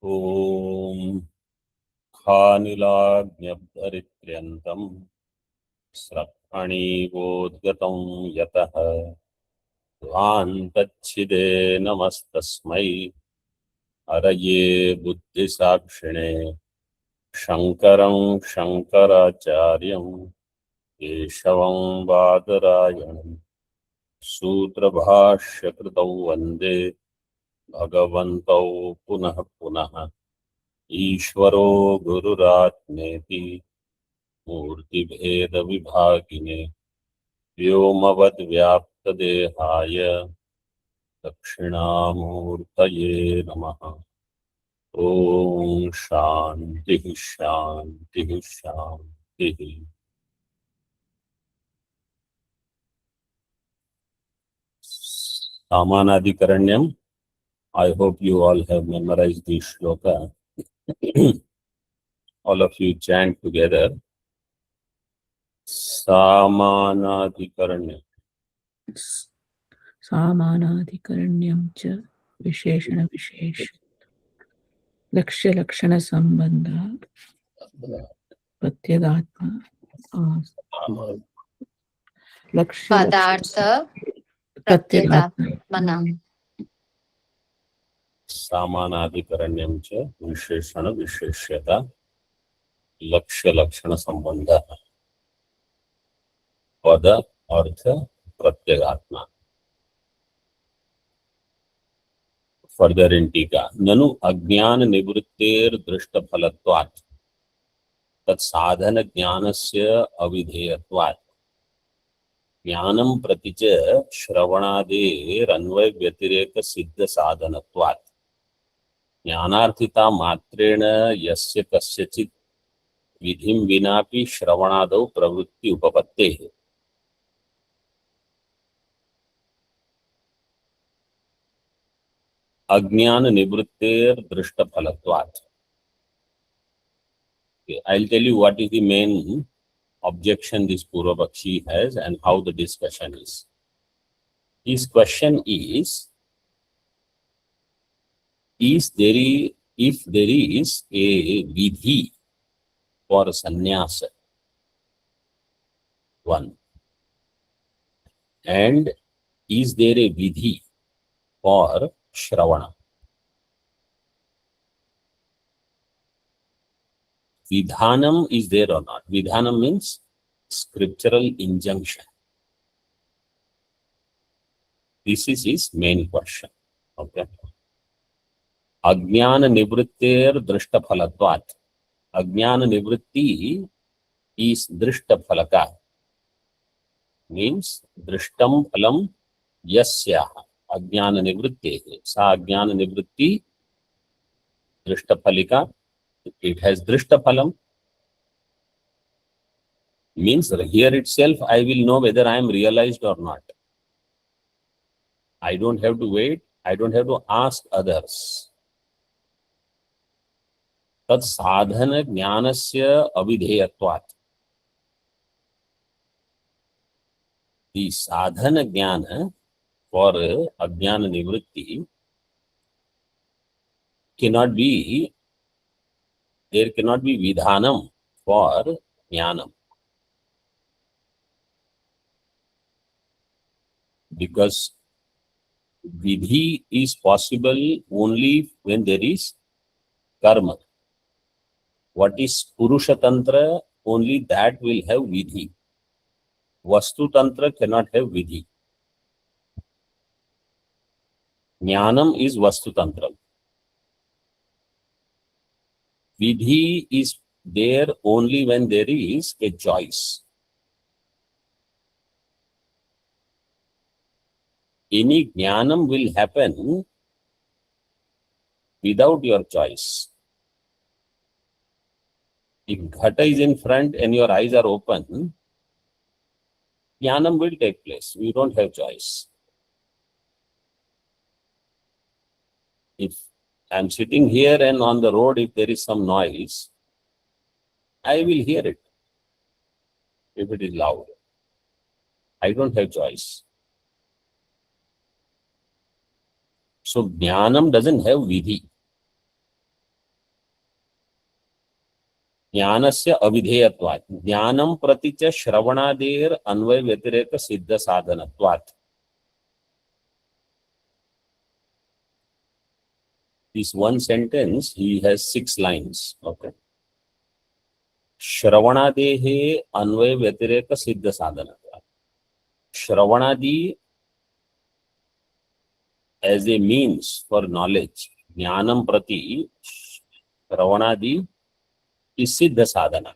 ॐ खानिलाग्न्यब्धरित्यन्तं स्रक्खणीवोद्गतं यतः ध्वान्तच्छिदे नमस्तस्मै हरये बुद्धिसाक्षिणे शङ्करं शङ्कराचार्यं केशवं बादरायणं सूत्रभाष्यकृतौ वन्दे भगवन्तौ पुनः पुनः ईश्वरो गुरुरात्मेति मूर्तिभेदविभागिने व्योमवद्व्याप्तदेहाय दक्षिणामूर्तये नमः। ॐ शान्तिः शान्तिः शान्तिः। सामानाधिकरण्यम्. I hope you all have memorized this shloka. All of you chant together. सामानाधिकरण्यम्. सामानाधिकरण्यं च विशेषणविशेष लक्ष्यलक्षणसम्बन्धः प्रत्यगात्मा पदार्थ प्रत्यगात्मना सामानाधिकरण्यं च विशेषण विशेष्यता लक्ष्य लक्षण संबंध पद अर्थ प्रत्यगात्मा. फर्दर इन टीका ननु अज्ञान निवृत्तेर दृष्ट फलत्वात् तत्साधन ज्ञानस्य अविधेयत्वात् ज्ञानं प्रति च श्रवणादेरन्वय व्यतिरेक सिद्ध साधनत्वात् ज्ञानार्थिता मात्रेण यस्य कस्यचित् विधिं विनापि श्रवणादौ प्रवृत्ति उपपत्तेः. अज्ञान निवृत्तेर दृष्ट फलत्वात्. I'll tell you what is the main objection this Purvapakshi has and how the discussion is. His question is if there is a vidhi for sannyasa, one, and is there a vidhi for shravana? Vidhanam is there or not? Vidhanam means scriptural injunction. This is his main question. Okay. Ajnana nivrittir drishta phalatvat. Ajnana nivritti is drishta phalaka. Means drishtam phalam yasya. Ajnana nivritti. Sa ajnana nivritti drishta phalika. It has drishta phalam. Means here itself I will know whether I am realized or not. I don't have to wait. I don't have to ask others. Tat sadhana jnanasya avidheyatvat. The sadhana jnana for ajnana nivritti cannot be, there cannot be vidhanam for jnanam. Because vidhi is possible only when there is karma. What is Purusha Tantra? Only that will have vidhi. Vastu Tantra cannot have vidhi. Jnanam is Vastu Tantra. Vidhi is there only when there is a choice. Any jnanam will happen without your choice. If ghata is in front and your eyes are open, jnanam will take place. You don't have choice. If I am sitting here and on the road, if there is some noise, I will hear it. If it is loud, I don't have choice. So jnanam doesn't have vidhi. ज्ञानस्य अविधेयत्वात् ज्ञानं प्रति च श्रवणादेर अन्वय व्यतिरेक सिद्ध साधनत्वात्. This one sentence, he has 6 lines. Okay. श्रवणादेहे अन्वय व्यतिरेक सिद्ध साधनत्वात्. Shravanadi as a means for knowledge. Jnanam prati Shravanadi is siddha sadhana.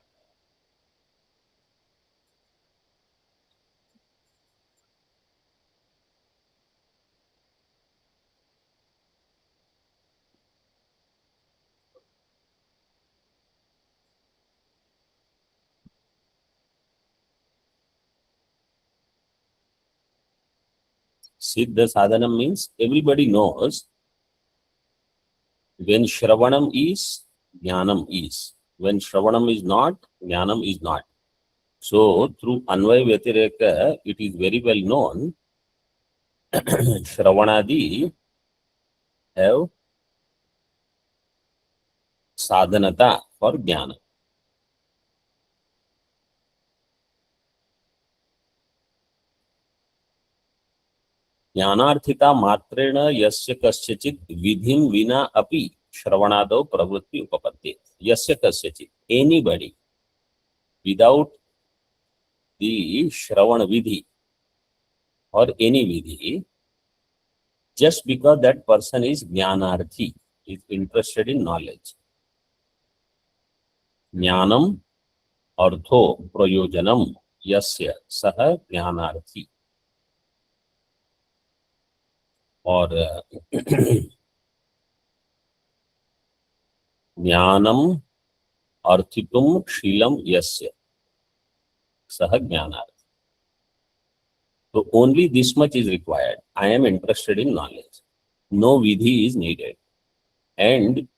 Siddha sadhana means everybody knows when Shravanam is, Jnanam is. When Shravanam is not, Jnanam is not. So through Anvaya Vyatireka, it is very well known Shravanadi have sadhanata for Jnana. ज्ञानार्थिता मात्रेण यस्य कस्यचित् विधिं विना अपि श्रवणादौ प्रवृत्ति उपपत्ते. यस्य कस्यचित्, anybody without the shravan vidhi or any vidhi, just because that person is jnanarthi, is interested in knowledge. Jnanam artho prayojanam yasya saha jnanarthi. और ज्ञानम अर्थितुम शीलम यस्य सह ज्ञानार्थ. So only this much is required. I am interested in knowledge. No vidhi is needed. And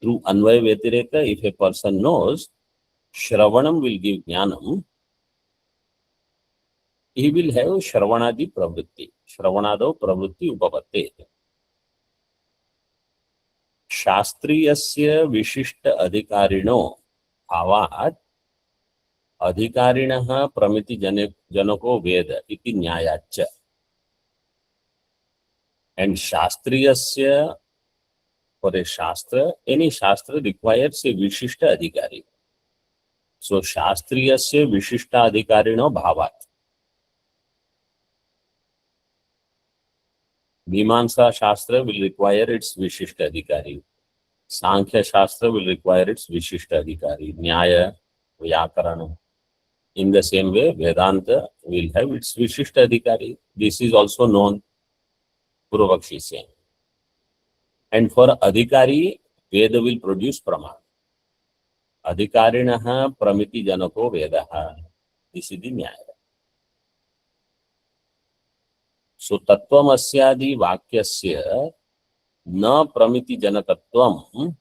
through Anvaya Vyatireka, if a person knows Shravanam will give Jnanam, he will have Shravanadi Pravritti. Shravanado Pravritti Upapatte. शास्त्रीयस्य विशिष्ट अधिकारिणो भावात् अधिकारिणः प्रमिति जनको वेद इति न्यायाच्च. And शास्त्रीयस्य, for a shastra, any shastra requires a vishishta adhikari. So शास्त्रीयस्य विशिष्ट अधिकारिणो भावात्. Mimamsa Shastra will require its Vishishta Adhikari. Sankhya Shastra will require its Vishishta Adhikari. Nyaya, Vyakarana. In the same way, Vedanta will have its Vishishta Adhikari. This is also known, Purvapakshi is saying. And for Adhikari, Veda will produce Praman. Adhikarinaha Pramiti Janako Vedaha. This is the Nyaya. So Tattvamasyaadi Vakyasya na Pramiti Janakatvam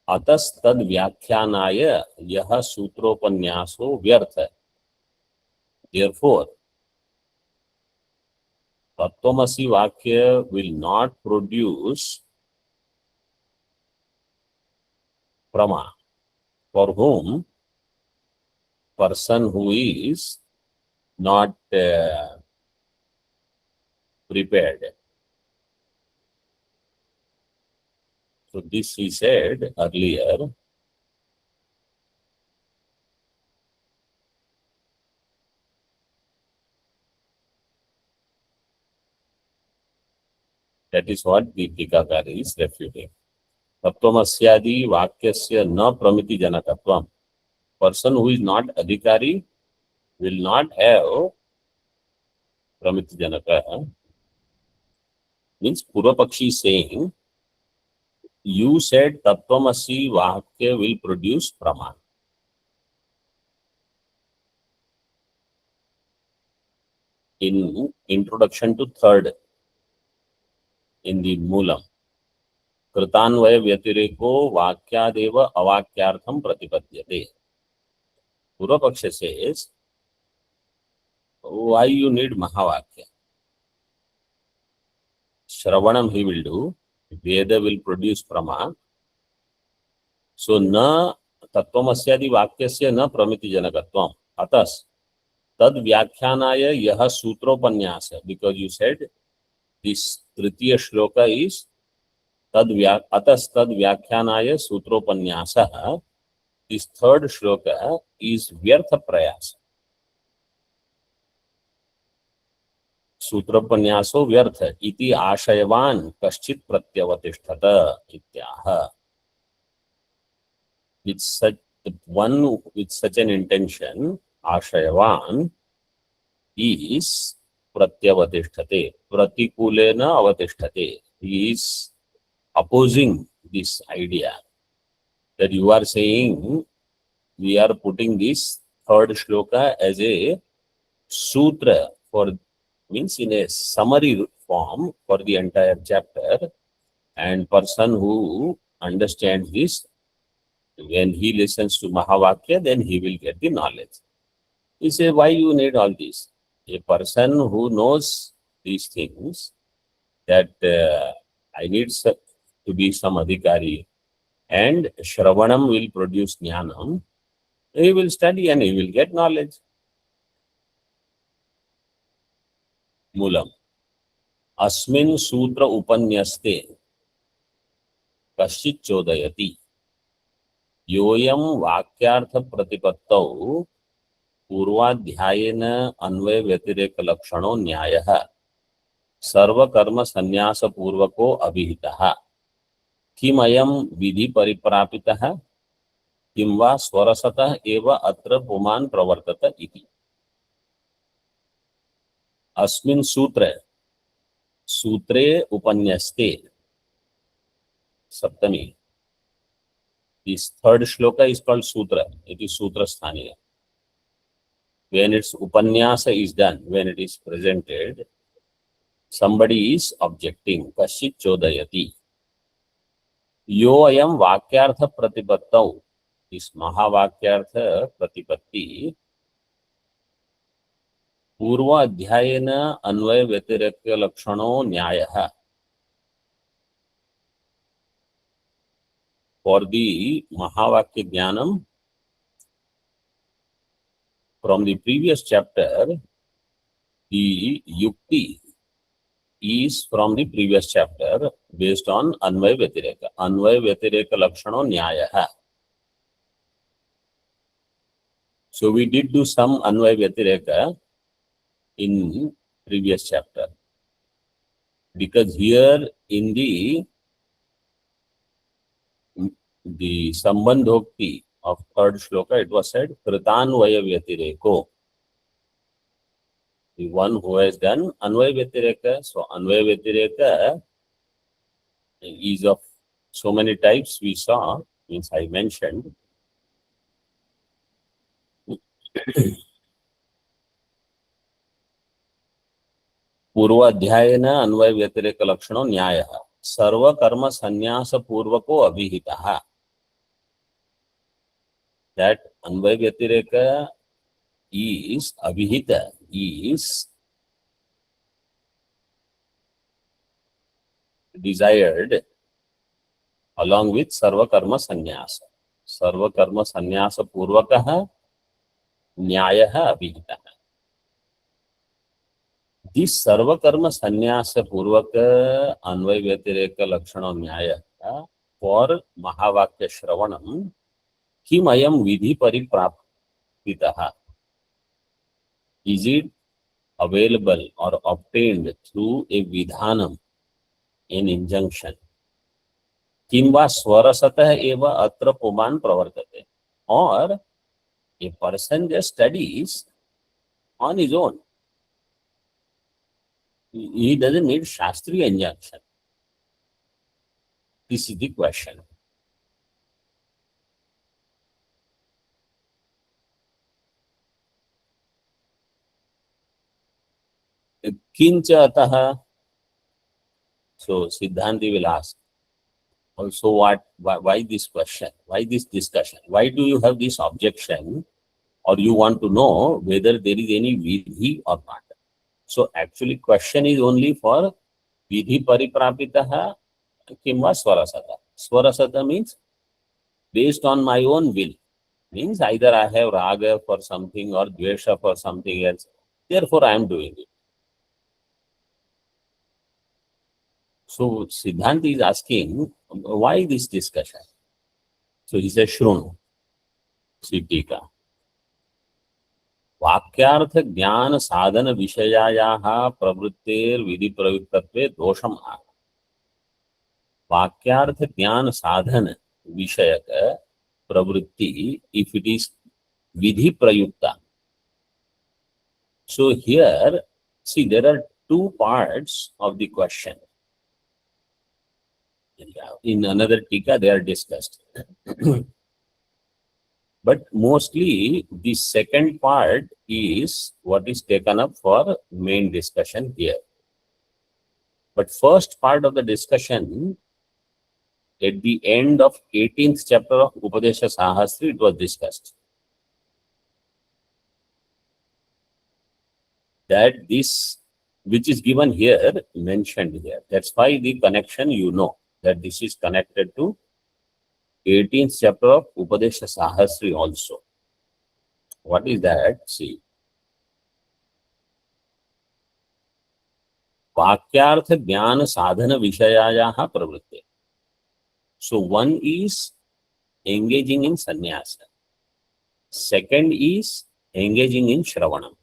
atastad Vyakhyanaya yaha Sutropannyaso Vyartha. Therefore, Tattvamasi Vakya will not produce Prama. For whom? Person who is not prepared. So this he said earlier. That is what the Tikakari is refuting. Tattvamasyaadi Vakyasya na Pramiti Janakatvam. Person who is not adhikari will not have Pramiti Janaka. Means Purvapakshi saying, you said Tattvamasi Vakya will produce Praman. In introduction to third, in the Moolam, Kritanvaya Vyatireko Vakyadeva Avakyartham Pratipadyate. Purvapaksha says, why you need Mahavakya? Shravanam he will do, Veda will produce Prama. So na तत्त्वमस्यादि वाक्यस्य न प्रमितिजनकत्वम्. अतः तद व्याख्यानाय यह सूत्रोपन्यास, because you said this तृतीय श्लोक is अतः तद व्याख्यानाय सूत्रोपन्यासः. This third shloka is vyartha prayas. सूत्रोपन्यासो व्यर्थ इति आशयवान कश्चित् प्रत्यवतिष्ठत इत्याह. With such one with such an intention, आशयवान is pratyavatiष्ठते, प्रतिकूलेन avatiष्ठते. He is opposing this idea that you are saying we are putting this third shloka as a sutra for, means in a summary form for the entire chapter, and person who understands this, when he listens to Mahavakya, then he will get the knowledge. He says, why you need all this? A person who knows these things, that I need to be some adhikari, and Shravanam will produce Jnanam, he will study and he will get knowledge. Mulam. Asmin sutra upanyasте कश्चित् चोदयति योयम वाक्यार्थ प्रतिपत्तौ पूर्वाध्यायेन अन्वय व्यतिरेक लक्षणो न्यायः सर्वकर्म संन्यास पूर्वको अभिहितः किमयं विधि परिप्रापितः किं वा स्वरसतः एव अत्र पुमान् प्रवर्तत इति. अस्मिन् सूत्रे उपन्यस्ते सप्तमी. This third shloka is called sutra. It is sutra sthaniya. When its upanyasa is done, when it is presented, somebody is objecting. Kashit chodayati. Yo ayam vakyartha pratipattau. This mahavakyartha pratipatti. Purva adhyayena अन्वय व्यतिरेक लक्षणो न्यायः. For the Mahavakya Jnanam, from the previous chapter, the Yukti is from the previous chapter based on Anvaya Vyatireka. Anvaya Vyatireka Lakshano Nyayaha. So we did do some Anvaya Vyatireka in previous chapter. Because here in the Sambandhokti of third shloka, it was said, Kritanvaya Vyatireko. The one who has done Anvaya Vyatireka. So Anvaya Vyatireka is of so many types we saw, means I mentioned. पूर्वाध्यायेन अन्वय व्यतिरेक लक्षणो न्यायः सर्व कर्म संन्यास पूर्वको अभिहितः. That अन्वय व्यतिरेक is abhihita, is desired along with sarva karma sannyasa. Sarva karma sannyasa purvakah nyayah abhihitah. This sarva karma sannyasa purvaka anvay vyatireka lakshana nyaya for Mahavakya Shravanam kim ayam vidhi pariprapitah. Is it available or obtained through a vidhanam, an injunction? Kim va swarasatah eva atra puman pravartate. Or a person just studies on his own. He doesn't need Shastriya injunction. This is the question. Kincha ataha. So Siddhanti will ask, also why this question? Why this discussion? Why do you have this objection? Or you want to know whether there is any vidhi or not? So actually question is only for vidhi pariprapitaha Kimva Swarasata. Swarasata means based on my own will. Means either I have raga for something or dvesha for something else. Therefore, I am doing it. So Siddhanta is asking, why this discussion? So he says, Shrunu, Siddhika. वाक्यार्थ ज्ञान साधन विषयायाः प्रवृत्तेर विधि प्रयुक्तत्वे दोषम आह. वाक्यार्थ ज्ञान साधन विषयक प्रवृत्ति, if it is vidhi prayukta. So here, see, there are two parts of the question. In another tika, they are discussed. But mostly, the second part is what is taken up for main discussion here. But first part of the discussion, at the end of 18th chapter of Upadesha Sahasri, it was discussed. That this, which is given here, mentioned here. That's why the connection, you know, that this is connected to 18th chapter of Upadesha Sahasri also. What is that? See. Vakyartha Jnana Sadhana Vishayayaha Pravritte. So one is engaging in sannyasa. Second is engaging in Shravanam.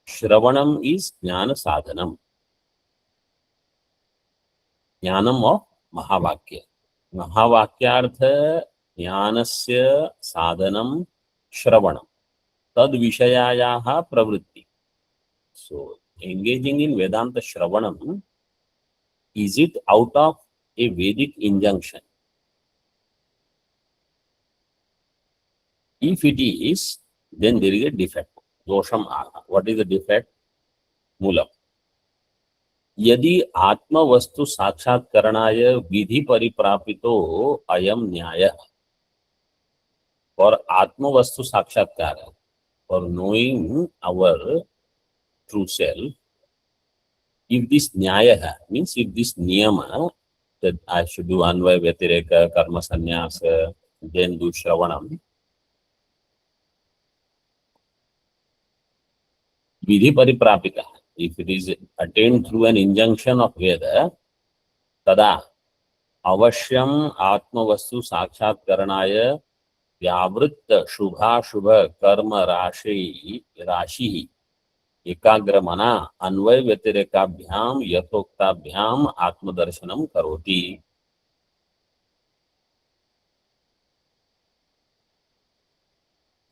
Shravanam is Jnana Sadhanam. Jnanam of Mahavakya. Mahavakyartha Jnanasya Sadhanam Shravanam. Tad Vishayayaha Pravritti. So engaging in Vedanta Shravanam, is it out of a Vedic injunction? If it is, then there is a defect. Dosham aha. What is the defect? Mulam. यदि आत्म वस्तु साक्षात्करणाय विधि परिप्रापितो अयम न्याय. For आत्म वस्तु साक्षात्कार, for knowing our true self, if this nyaya means if this niyama that I should do anvaya vyatireka karma sannyasa, then do shravanam, vidhi pariprapika, if it is attained through an injunction of Veda, tada avashyam atma vastu sakshatkaranaya vyavritta shubha shubha karma rashi एकाग्रमना अन्वय व्यतिरेकाभ्याम यथोक्ताभ्याम आत्मदर्शनम करोति.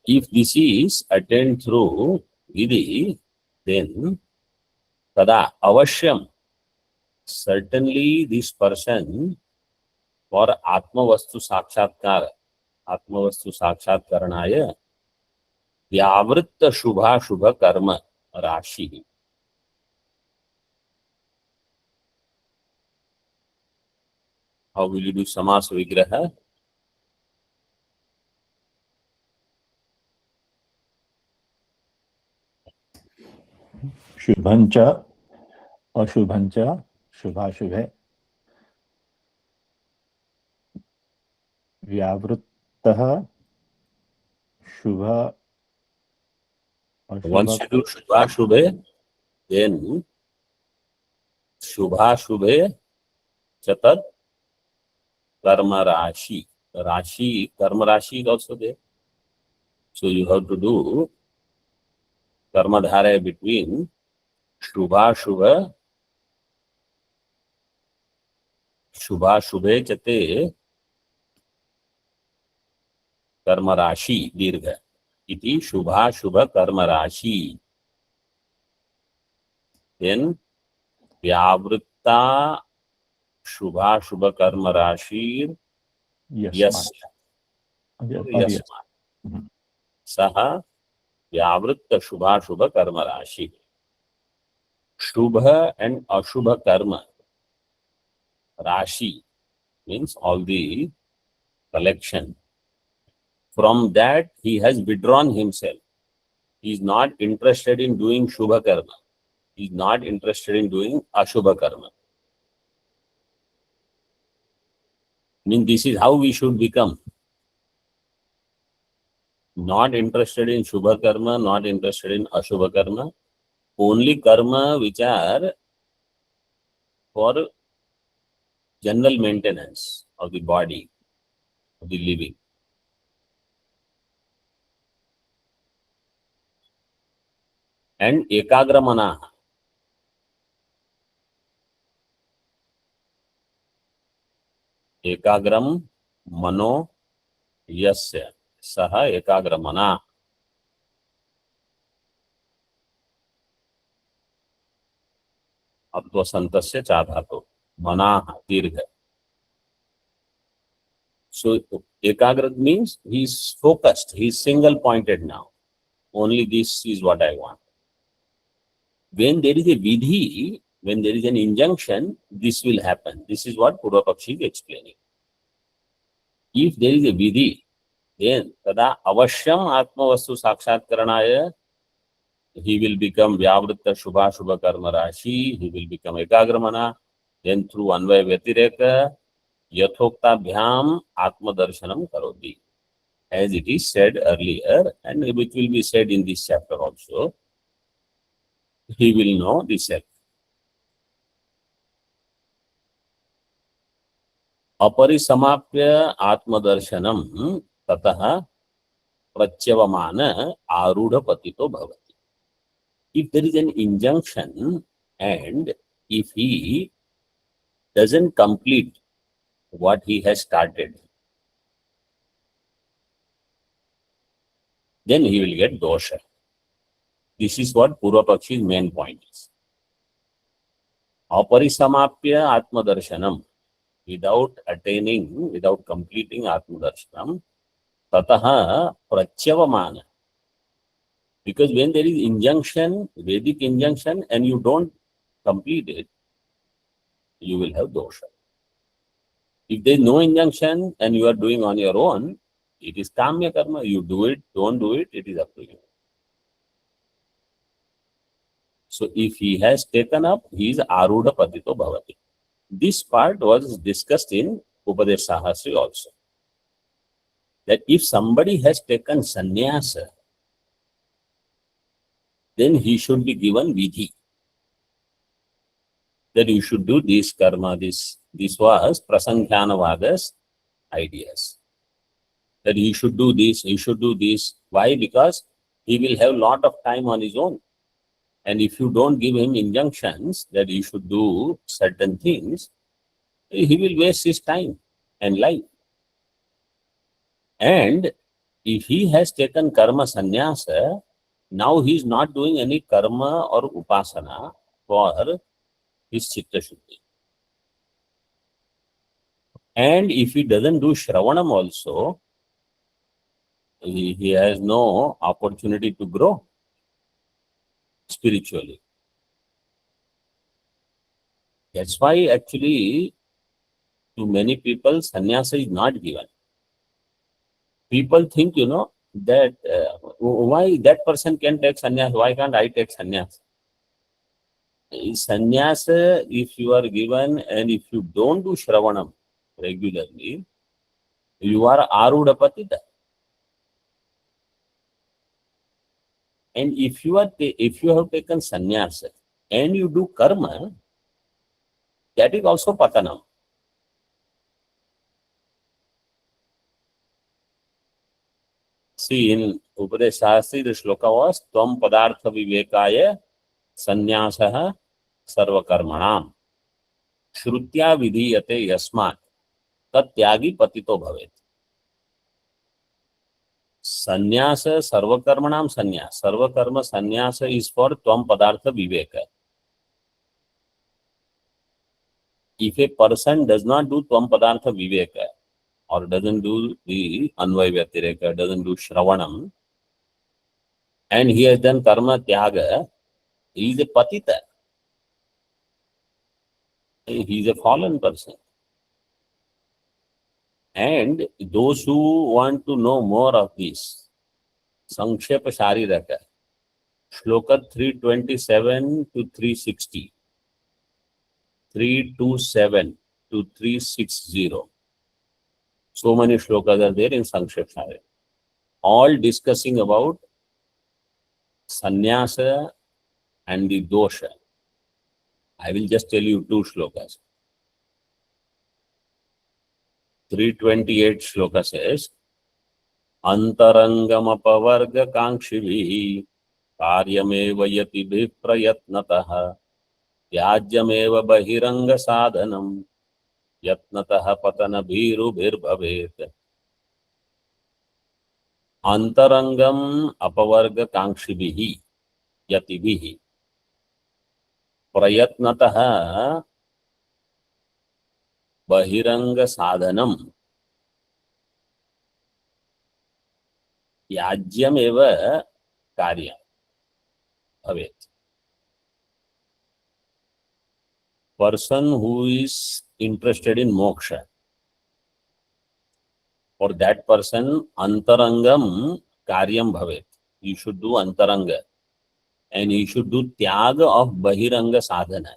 If this is attained through vidhi, then tada avashyam, certainly this person for atma vastu sakshatkaranaya vyavritta shubha shubha karma Rashi. How will you do Samas Vigraha? Shubhancha, Ashubhancha, Shubhashubhe, Vyavruttaha, Shubha, Once you do Shubha Shubhe, then Shubha Shubhe Chatat Karma Rashi. Rashi, Karma Rashi is also there. So you have to do Karma Dhara between Shubha Shubha, Shubha Shubhe Chate Karma Rashi Dirgha. Iti Shubha Shubha Karma Rashi. Then Vyavritta Shubha Shubha Karma Rashi Yes. Yes. Saha Vyavritta Shubha Shubha Karma Rashi. Shubha and Ashubha Karma Rashi means all the collection. From that, he has withdrawn himself. He is not interested in doing Shubha Karma. He is not interested in doing Ashubha Karma. mean, this is how we should become. Not interested in Shubha Karma, not interested in Ashubha Karma. Only karma which are for general maintenance of the body, of the living. And ekagramana. Ekagram mano yasya saha ekagramana. अत्वसंतस्य चा धातु मनाः दीर्घ. So ekagra means he is focused, he is single pointed now. Only this is what I want. When there is a vidhi, when there is an injunction, this will happen. This is what Purvapakshi is explaining. If there is a vidhi, then tada avashyam atmavastu sakshatkaranaya, he will become Vyavritta Shubha Shubha Karma Rashi, he will become Ekagramana, then through Anvaya Vyatireka, Yathokta Bhyam Atma Darshanam Karoti. As it is said earlier, and which will be said in this chapter also, he will know the self. Aparisamapya Atma Darshanam Tataha Pratyavamana Arudha Patito Bhavati. If there is an injunction and if he doesn't complete what he has started, then he will get dosha. This is what Purvapakshi's main point is. Aparisamapya Atma Darshanam, without attaining, without completing Atma Darshanam, Tataha Pratyavamana. Because when there is injunction, Vedic injunction, and you don't complete it, you will have dosha. If there is no injunction and you are doing on your own, it is kamya karma. You do it, don't do it, it is up to you. So if he has taken up, he is arudha patito bhavati. This part was discussed in Upadesh Sahasri also. That if somebody has taken sannyasa, then he should be given vidhi. That you should do this karma, this was Prasankhyanavada's ideas. That he should do this, he should do this. Why? Because he will have lot of time on his own. And if you don't give him injunctions that he should do certain things, he will waste his time and life. And if he has taken karma sannyasa, now he is not doing any karma or upasana for his chitta shuddhi. And if he doesn't do shravanam also, he has no opportunity to grow spiritually. That's why actually to many people sannyasa is not given. People think, that why that person can take sannyasa, why can't I take sannyasa? Sannyasa, if you are given and if you don't do shravanam regularly, you are arudha patita. And if you have taken sannyasa and you do karma, that is also patanam. See, in Upadesh Shastri, the shloka was Tvam Padartha Vivekaya Sannyasah Sarva Karmanam Shrutya Vidhiyate Yasmat Tat Tyagi Patito Bhavet. Sannyasa Sarva Karmanam Sannyas. Sarva Karma Sannyasa is for Tvam Padartha Viveka. If a person does not do Tvam Padartha Viveka, or doesn't do the Anvaya Vyatireka, doesn't do Shravanam, and he has done Karma Tyaga, he is a Patita. He is a fallen person. And those who want to know more of this, Sankshepa Shariraka, Shloka 327 to 360, 327 to 360, So many shlokas are there in Sankshipt, all discussing about sannyasa and the dosha. I will just tell you 2 shlokas. 328 shloka says, Antarangamapavarga kangshivihi karyameva yatibhi prayatnataha tyajyameva bahiranga sadhanam yatnataha patana bhiru bhirbhavet. Antarangam apavarga kangshivihi yatibhi prayatnataha bahiranga sadhanam याज्यमेव कार्य भवेत्. Person who is interested in moksha, for that person antarangam karyam bhavet. He should do antaranga and he should do tyaga of bahiranga sadhana.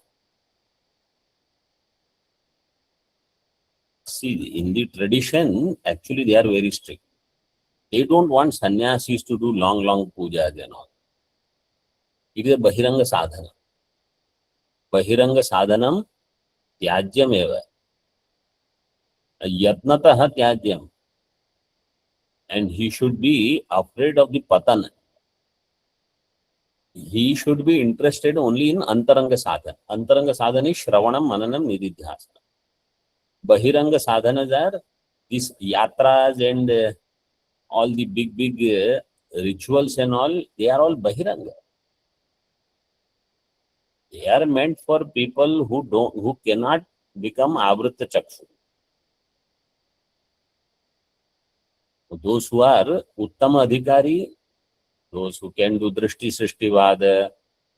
See, in the tradition, actually they are very strict. They don't want sannyasis to do long pujas and all. It is a bahiranga sadhana. Bahiranga sadhanam tyajyam eva. Yatnataha tyajyam. And he should be afraid of the patana. He should be interested only in antaranga sadhana. Antaranga sadhana is shravanam, mananam, nididhyasana. Bahiranga sadhanas are these yatras and all the big rituals and all, they are all bahiranga. They are meant for people who cannot become avrita chakshu. Those who are uttama adhikari, those who can do drishti srishtivada,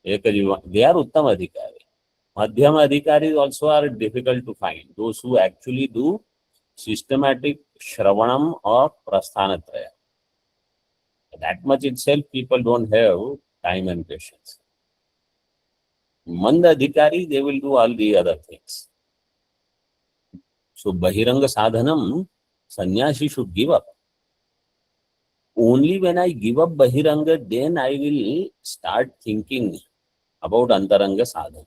ekajiva, they are uttama adhikari. Madhyama adhikaris also are difficult to find. Those who actually do systematic shravanam of prasthanatraya. That much itself people don't have time and patience. Manda adhikari, they will do all the other things. So bahiranga sadhanam, sannyasi should give up. Only when I give up bahiranga, then I will start thinking about antaranga sadhana.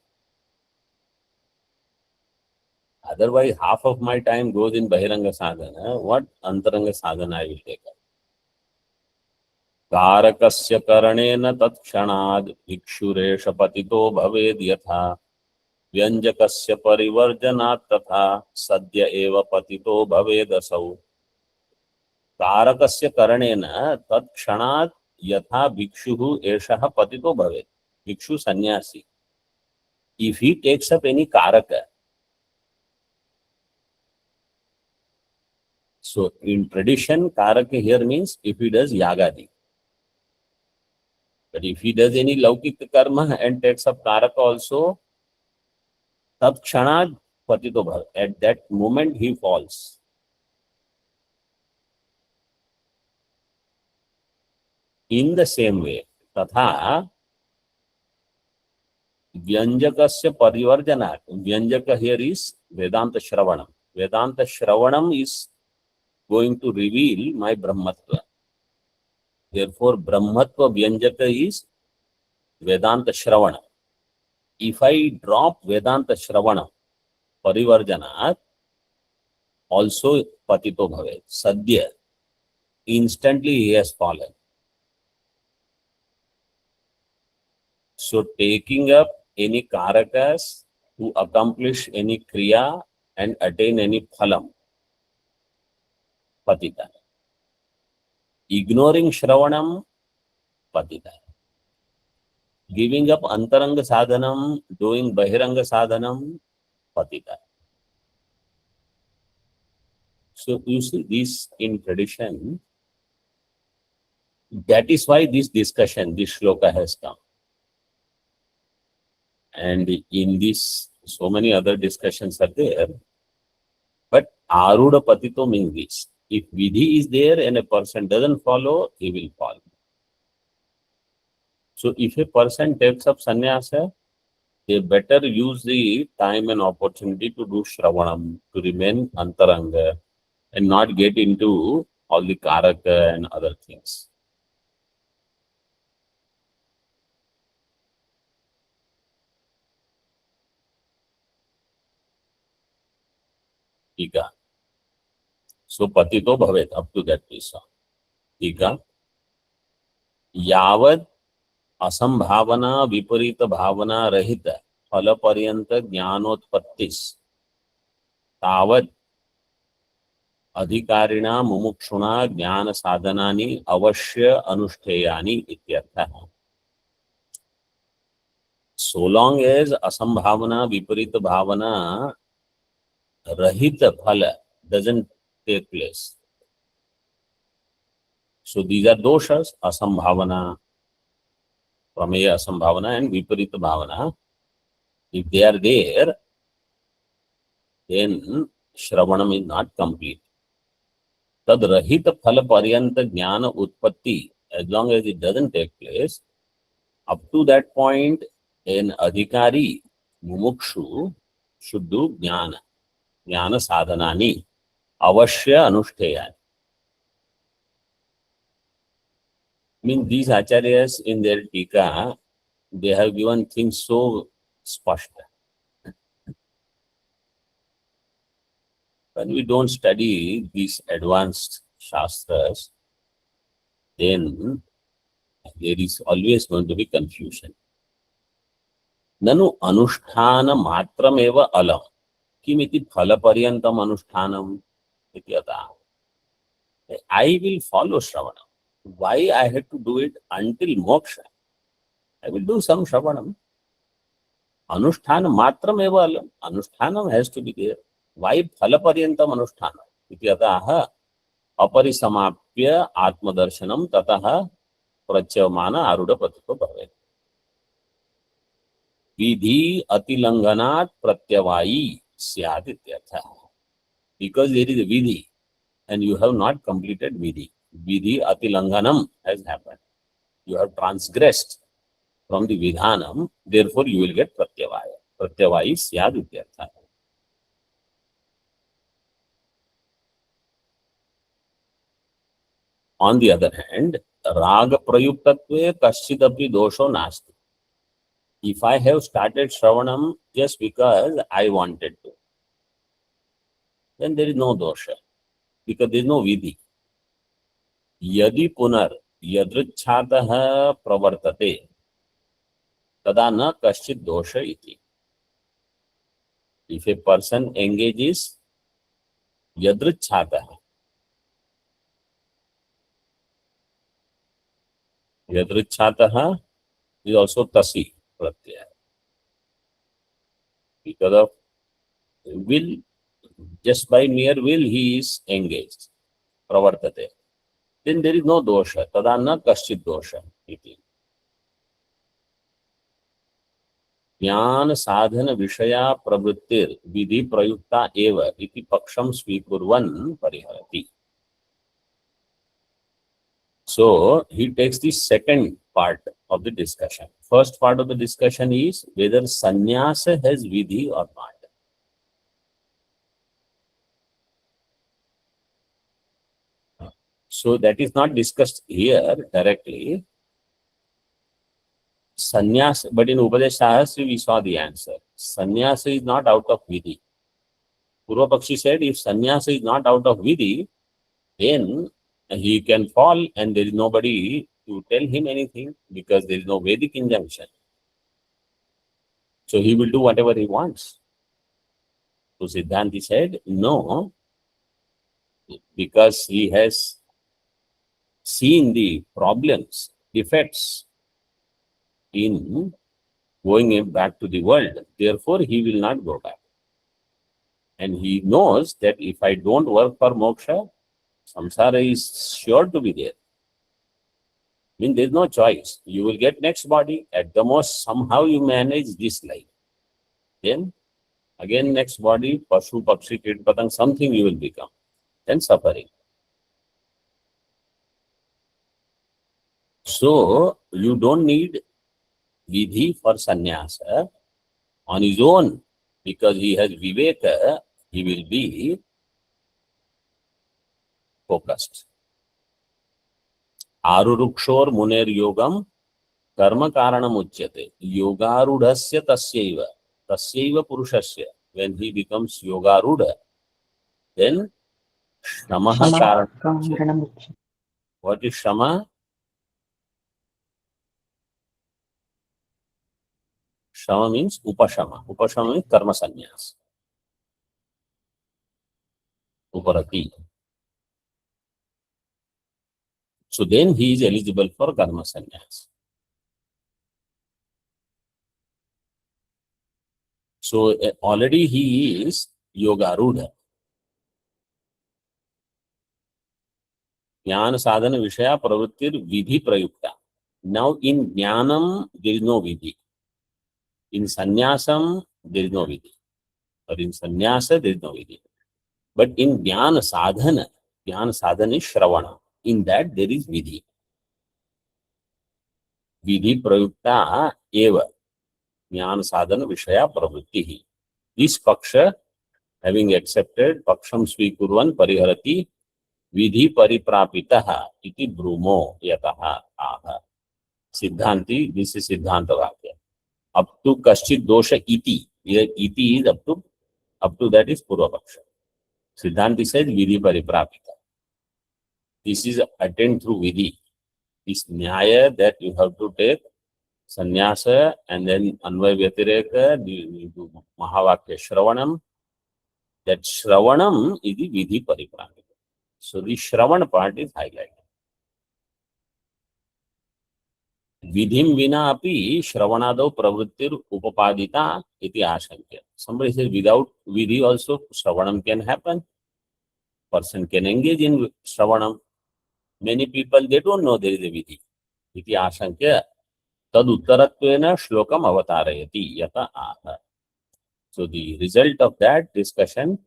Otherwise, half of my time goes in bahiranga sadhana. What antaranga sadhana I will take up? Karakasya karanena tatkshanad vikshuresha patito bhaved yatha vyanjakasya parivarjanat tatha sadya eva patito bhaved asau. Karakasya karanena tatkshanad yatha vikshuhu eshaha patito bhaved. Vikshu sannyasi. If he takes up any karaka, so in tradition, karaka here means if he does yagadi. But if he does any laukika karma and takes up karaka also, tat kshanad patito bhav. At that moment he falls. In the same way, tatha vyanjakasya parivarjanat. Vyanjaka here is Vedanta Shravanam. Vedanta Shravanam is going to reveal my Brahmatva. Therefore, Brahmatva Vyanjaka is Vedanta Shravana. If I drop Vedanta Shravana, Parivarjanat, also Patito Bhave, Sadhya, instantly he has fallen. So, taking up any karakas to accomplish any kriya and attain any phalam, Patita. Ignoring Shravanam, Patita. Giving up Antaranga Sadhanam, doing Bahiranga Sadhanam, Patita. So you see this in tradition. That is why this discussion, this shloka has come. And in this, so many other discussions are there. But Aruda Patito means this. If Vidhi is there and a person doesn't follow, he will fall. So if a person takes up sannyasa, they better use the time and opportunity to do Shravanam, to remain Antaranga, and not get into all the karaka and other things. Tika. So patito bhavet, up to that piece. Tika. Yavad असंभावना विपरीत भावना रहित फल पर्यंत ज्ञानोत्पत्तिस तावत् अधिकारिणा मुमुक्षुणा ज्ञान साधनानि अवश्य अनुष्ठेयानि इत्यर्थः. So long as असंभावना विपरीत भावना rahit phala doesn't take place. So these are doshas, asambhavana, prameya asambhavana and viparita bhavana. If they are there, then shravanam is not complete. Tad rahita phala paryanta jnana utpatti, as long as it doesn't take place, up to that point, an adhikari, mumukshu, should do jnana sadhanani, avashya anushtheyani. I mean, these acharyas in their tika, they have given things so spashta. When we don't study these advanced shastras, then there is always going to be confusion. Nanu anusthana matram eva alam. Kimiti phala paryantam anushthanam ityata. I will follow Shravana. Why I have to do it until moksha? I will do some Shravanam. Anusthana matram eva alam. Anushthanam has to be there. Why phala paryantam anusthana? Ityataha aparisamapya atmadarshanam tataha pratyavamana aruda patiko bhavet. Vidhi atilanganat pratyavayi syat ityatha. Because there is a vidhi and you have not completed vidhi. Vidhi atilanganam has happened. You have transgressed from the vidhanam, therefore you will get pratyavaya. Pratyavayi syat ityatha. On the other hand, raga prayuktatve kaschidapi dosho nasti. If I have started Shravanam just because I wanted to, then there is no dosha, because there is no vidhi. Yadi punar yadrichhataha pravartate tada na kaschit dosha iti. If a person engages yadrichhataha, yadrichhataha is also tasi pratyaya. Because of will, just by mere will he is engaged, pravartate. Then there is no dosha, tadanna kaschit dosha iti. Jnana sadhana vishaya pravrittir vidhi prayukta eva iti paksham svikurvan pariharati. So he takes the second part of the discussion. First part of the discussion is whether sannyasa has vidhi or not. So that is not discussed here directly. Sannyasa, but in Upadesh Sahasra we saw the answer. Sannyasa is not out of vidhi. Purva Pakshi said if sannyasa is not out of vidhi, then he can fall and there is nobody to tell him anything because there is no Vedic injunction. So he will do whatever he wants. So Siddhanti said, no, because he has seen the problems, defects in going back to the world. Therefore, he will not go back. And he knows that if I don't work for moksha, samsara is sure to be there. I mean, there is no choice. You will get next body. At the most, somehow you manage this life. Then, again next body, Pashu, Pakshi, Kit, Patang, something you will become. Then suffering. So, you don't need vidhi for sannyasa. On his own, because he has viveka, he will be focused. Arurukshor muner yogam karma karanam uchyate. Yogarudhasya tasyaiva purushasya. When he becomes yogarudha, then shamaha karanam uchyate. कारणमुच्यते What is shama? Shama means upashama. Upashama means karma sannyas. Uparati. So then he is eligible for karma sannyas. So already he is yogarudha. Jnana sadhana vishaya pravrittir vidhi prayukta. Now in jnanam there is no vidhi. In sannyasam there is no vidhi. Or in sannyasa there is no vidhi. But in jnana sadhana is shravana. In that there is vidhi. Vidhi prayukta eva. Jnana sadhana vishaya pravrittihi. This paksha, having accepted paksham svikurvan pariharati vidhi pariprapitaha iti brumo yataha aha. Siddhanti, this is Siddhanta Vakya. Up to kaschit dosha iti. Here iti is up to that is Purva Paksha. Siddhanti says vidhi pariprapita. This is attained through vidhi. This nyaya that you have to take sannyasa and then anvay vyatireka, you do mahavakya shravanam. That shravanam is the vidhi pariprapita. So the shravan part is highlighted. Vidhim vina api shravanado pravrittir upapadita iti ashankya. Somebody says without vidhi also shravanam can happen. Person can engage in shravanam. Many people, they don't know there is a vidhi. Iti ashankya. Tad uttaratvena shlokam avatarayati yata aha. So the result of that discussion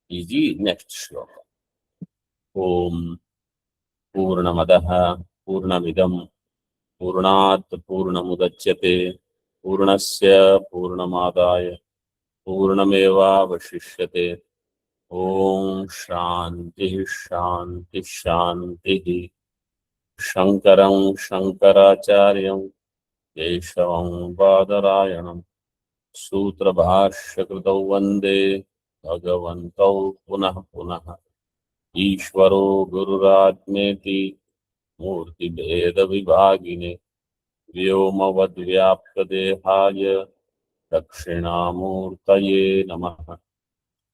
is the next shloka. Om Purnamadaha Purnamidam Purnat Purnamudachyate Purnasya Purnamadaya Purnameva Vashishyate. Om Shanti Shanti Shanti. Shankaram Shankaracharyam Keshavam Badarayanam Sutra Bhashyakritau Vande Bhagavantau Punah Punah Ishvaro Gururajneti Murti Bheda Vibhagine Vyomavad Vyaptadehaya Dakshinamurtaye Namaha.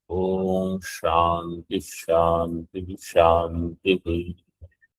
Om Shanti Shanti Shanti.